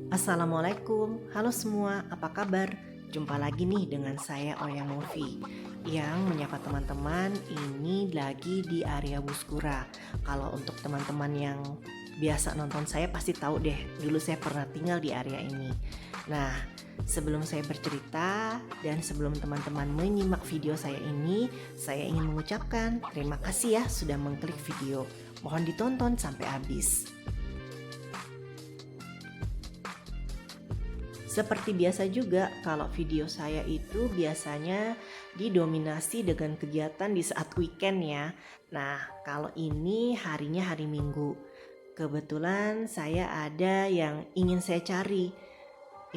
Assalamualaikum, halo semua, apa kabar? Jumpa lagi nih dengan saya Oyang Novi yang menyapa teman-teman ini lagi di area Buskura. Kalau untuk teman-teman yang biasa nonton saya pasti tahu deh, dulu saya pernah tinggal di area ini. Nah, sebelum saya bercerita dan sebelum teman-teman menyimak video saya ini, saya ingin mengucapkan terima kasih ya sudah mengklik video. Mohon ditonton sampai habis. Seperti biasa juga, kalau video saya itu biasanya didominasi dengan kegiatan di saat weekend ya. Nah, kalau ini harinya hari Minggu. Kebetulan saya ada yang ingin saya cari.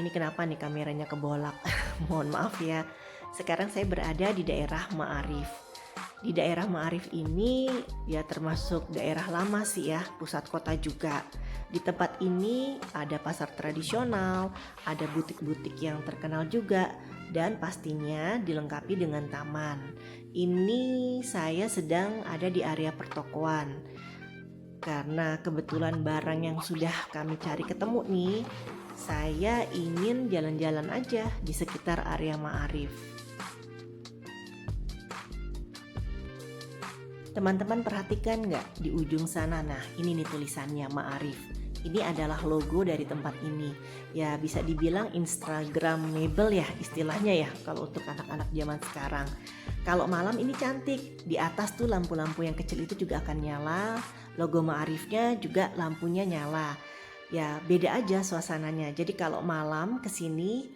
Ini kenapa nih kameranya kebolak? Mohon maaf ya. Sekarang saya berada di daerah Ma'arif. Di daerah Ma'arif ini ya termasuk daerah lama sih ya, pusat kota juga. Di tempat ini ada pasar tradisional, ada butik-butik yang terkenal juga, dan pastinya dilengkapi dengan taman. Ini saya sedang ada di area pertokoan. Karena kebetulan barang yang sudah kami cari ketemu nih, saya ingin jalan-jalan aja di sekitar area Ma'arif. Teman-teman perhatikan nggak di ujung sana? Nah, ini nih tulisannya Ma'arif. Ini adalah logo dari tempat ini. Ya bisa dibilang Instagramable ya istilahnya ya kalau untuk anak-anak zaman sekarang. Kalau malam ini cantik. Di atas tuh lampu-lampu yang kecil itu juga akan nyala. Logo Ma'arifnya juga lampunya nyala. Ya beda aja suasananya. Jadi kalau malam kesini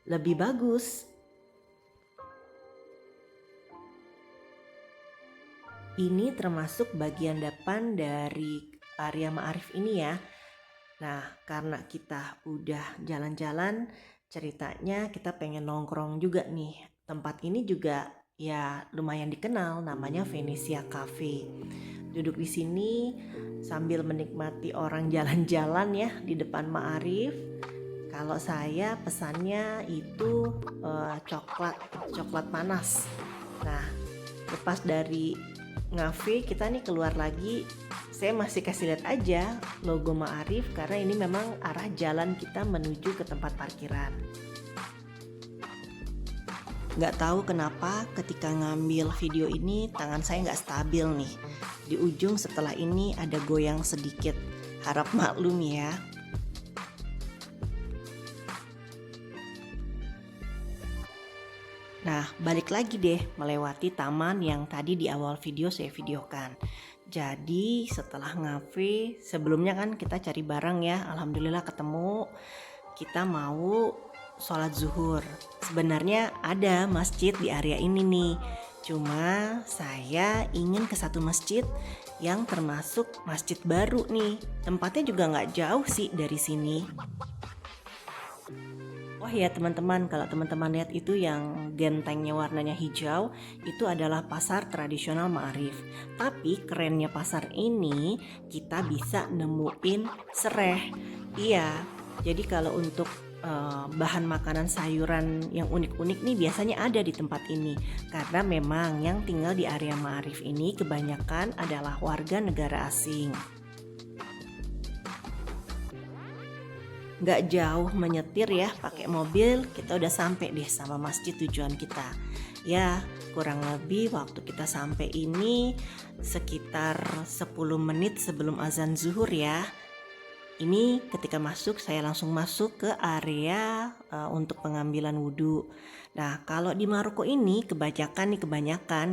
lebih bagus. Ini termasuk bagian depan dari area Ma'arif ini ya. Nah, karena kita udah jalan-jalan, ceritanya kita pengen nongkrong juga nih. Tempat ini juga ya lumayan dikenal, namanya Venesia Cafe. Duduk di sini sambil menikmati orang jalan-jalan ya di depan Ma'arif. Kalau saya pesannya itu coklat panas. Nah, lepas dari ngafe kita nih keluar lagi, saya masih kasih lihat aja logo Ma'arif karena ini memang arah jalan kita menuju ke tempat parkiran. Nggak tahu kenapa ketika ngambil video ini tangan saya nggak stabil nih. Di ujung setelah ini ada goyang sedikit, harap maklum ya. Nah, balik lagi deh melewati taman yang tadi di awal video saya videokan. Jadi setelah ngafe, sebelumnya kan kita cari barang ya, alhamdulillah ketemu. Kita mau sholat zuhur. Sebenarnya ada masjid di area ini nih. Cuma saya ingin ke satu masjid yang termasuk masjid baru nih. Tempatnya juga nggak jauh sih dari sini. Oh ya teman-teman, kalau teman-teman lihat itu yang gentengnya warnanya hijau, itu adalah pasar tradisional Ma'arif. Tapi kerennya pasar ini, kita bisa nemuin sereh. Iya, jadi kalau untuk bahan makanan sayuran yang unik-unik nih biasanya ada di tempat ini. Karena memang yang tinggal di area Ma'arif ini kebanyakan adalah warga negara asing. Nggak jauh menyetir ya, pakai mobil kita udah sampai deh sama masjid tujuan kita. Ya kurang lebih waktu kita sampai ini sekitar 10 menit sebelum azan zuhur ya. Ini ketika masuk saya langsung masuk ke area untuk pengambilan wudhu. Nah kalau di Maroko ini kebanyakan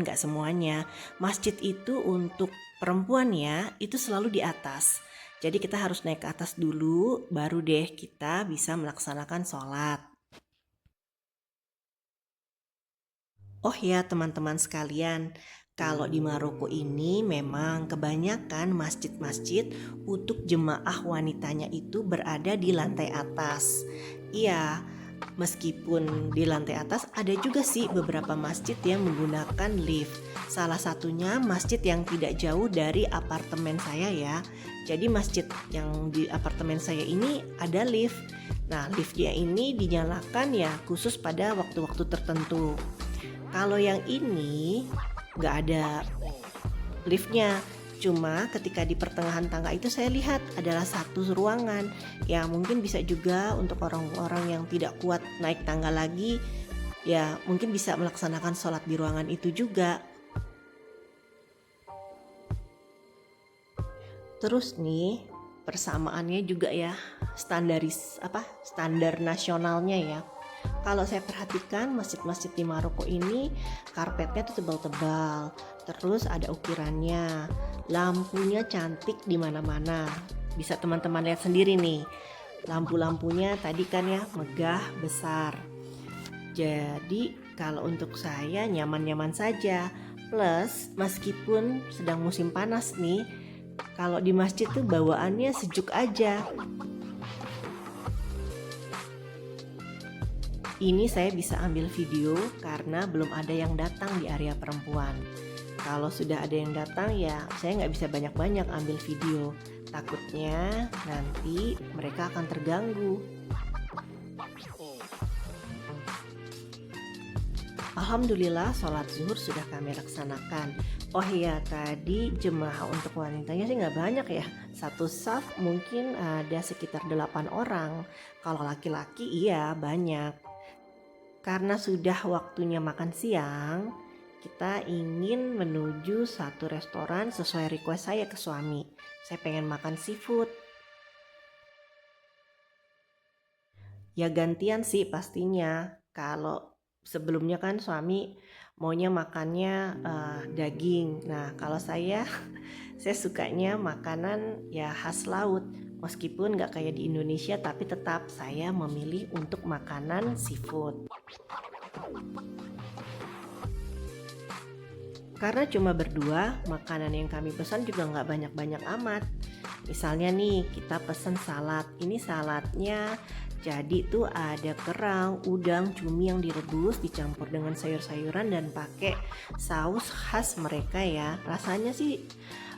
nggak semuanya. Masjid itu untuk perempuan ya itu selalu di atas. Jadi kita harus naik ke atas dulu, baru deh kita bisa melaksanakan sholat. Oh ya teman-teman sekalian, kalau di Maroko ini memang kebanyakan masjid-masjid untuk jemaah wanitanya itu berada di lantai atas. Iya, meskipun di lantai atas ada juga sih beberapa masjid yang menggunakan lift. Salah satunya masjid yang tidak jauh dari apartemen saya ya. Jadi masjid yang di apartemen saya ini ada lift. Nah liftnya ini dinyalakan ya khusus pada waktu-waktu tertentu. Kalau yang ini nggak ada liftnya. Cuma ketika di pertengahan tangga itu saya lihat adalah satu ruangan. Ya mungkin bisa juga untuk orang-orang yang tidak kuat naik tangga lagi, ya mungkin bisa melaksanakan sholat di ruangan itu juga. Terus nih persamaannya juga ya, standar nasionalnya ya. Kalau saya perhatikan masjid-masjid di Maroko ini karpetnya tuh tebal-tebal, terus ada ukirannya, lampunya cantik di mana-mana. Bisa teman-teman lihat sendiri nih, lampu-lampunya tadi kan ya megah besar. Jadi kalau untuk saya nyaman-nyaman saja. Plus meskipun sedang musim panas nih, kalau di masjid tuh bawaannya sejuk aja. Ini saya bisa ambil video karena belum ada yang datang di area perempuan. Kalau sudah ada yang datang ya saya nggak bisa banyak-banyak ambil video. Takutnya nanti mereka akan terganggu. Alhamdulillah sholat zuhur sudah kami laksanakan. Oh iya, tadi jemaah untuk wanitanya sih nggak banyak ya. Satu saf mungkin ada sekitar 8 orang. Kalau laki-laki iya banyak. Karena sudah waktunya makan siang, kita ingin menuju satu restoran sesuai request saya ke suami. Saya pengen makan seafood. Ya gantian sih pastinya. Kalau sebelumnya kan suami maunya makannya daging. Nah kalau saya sukanya makanan ya khas laut. Meskipun nggak kayak di Indonesia, tapi tetap saya memilih untuk makanan seafood. Karena cuma berdua, makanan yang kami pesan juga nggak banyak-banyak amat. Misalnya nih, kita pesan salad. Ini saladnya jadi tuh ada kerang, udang, cumi yang direbus dicampur dengan sayur-sayuran dan pakai saus khas mereka ya. Rasanya sih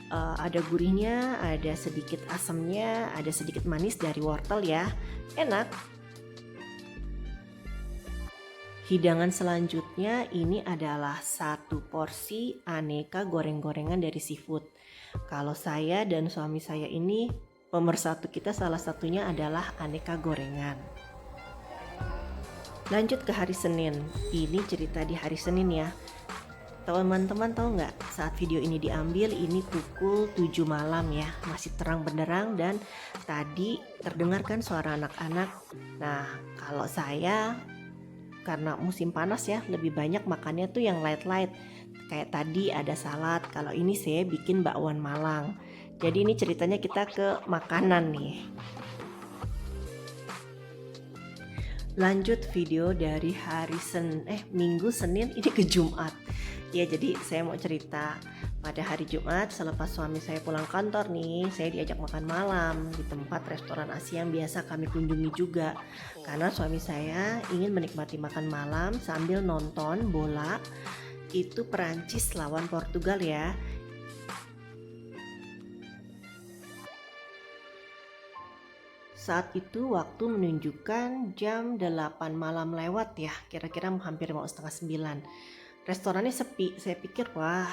ada gurihnya, ada sedikit asamnya, ada sedikit manis dari wortel ya. Enak. Hidangan selanjutnya ini adalah satu porsi aneka goreng-gorengan dari seafood. Kalau saya dan suami saya ini pemersatu kita salah satunya adalah aneka gorengan. Lanjut ke hari Senin. Ini cerita di hari Senin ya. Teman-teman tahu nggak, saat video ini diambil ini pukul 7 malam ya, masih terang benderang dan tadi terdengarkan suara anak-anak. Nah kalau saya karena musim panas ya lebih banyak makannya tuh yang light-light. Kayak tadi ada salad, kalau ini saya bikin bakwan Malang. Jadi ini ceritanya kita ke makanan nih. Lanjut video dari hari Minggu, Senin ini ke Jumat. Ya jadi saya mau cerita pada hari Jumat selepas suami saya pulang kantor nih, saya diajak makan malam di tempat restoran Asia yang biasa kami kunjungi juga. Karena suami saya ingin menikmati makan malam sambil nonton bola, itu Perancis lawan Portugal ya. Saat itu waktu menunjukkan jam 8 malam lewat ya, kira-kira hampir mau setengah 9. Restorannya sepi, saya pikir wah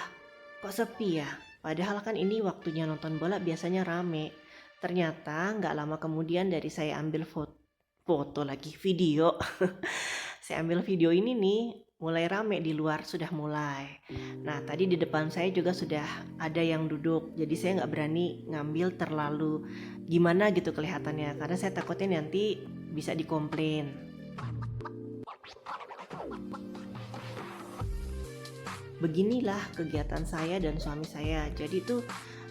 kok sepi ya, padahal kan ini waktunya nonton bola biasanya rame. Ternyata nggak lama kemudian dari saya ambil foto lagi video saya ambil video ini nih, mulai rame di luar sudah mulai. Nah tadi di depan saya juga sudah ada yang duduk, jadi saya nggak berani ngambil terlalu gimana gitu kelihatannya, karena saya takutnya nanti bisa dikomplain. Beginilah kegiatan saya dan suami saya. Jadi tuh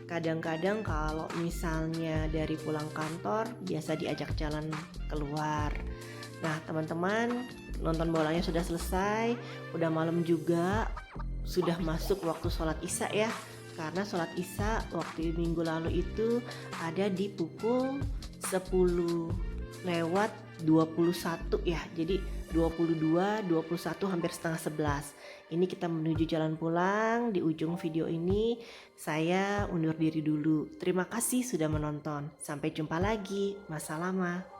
kadang-kadang kalau misalnya dari pulang kantor biasa diajak jalan keluar. Nah teman-teman, nonton bolanya sudah selesai, udah malam juga, sudah masuk waktu sholat isya ya. Karena sholat isya waktu minggu lalu itu ada di pukul 10 lewat 21 ya. Jadi 22, 21 hampir setengah 11. Ini kita menuju jalan pulang. Di ujung video ini saya undur diri dulu. Terima kasih sudah menonton. Sampai jumpa lagi. Masa lama.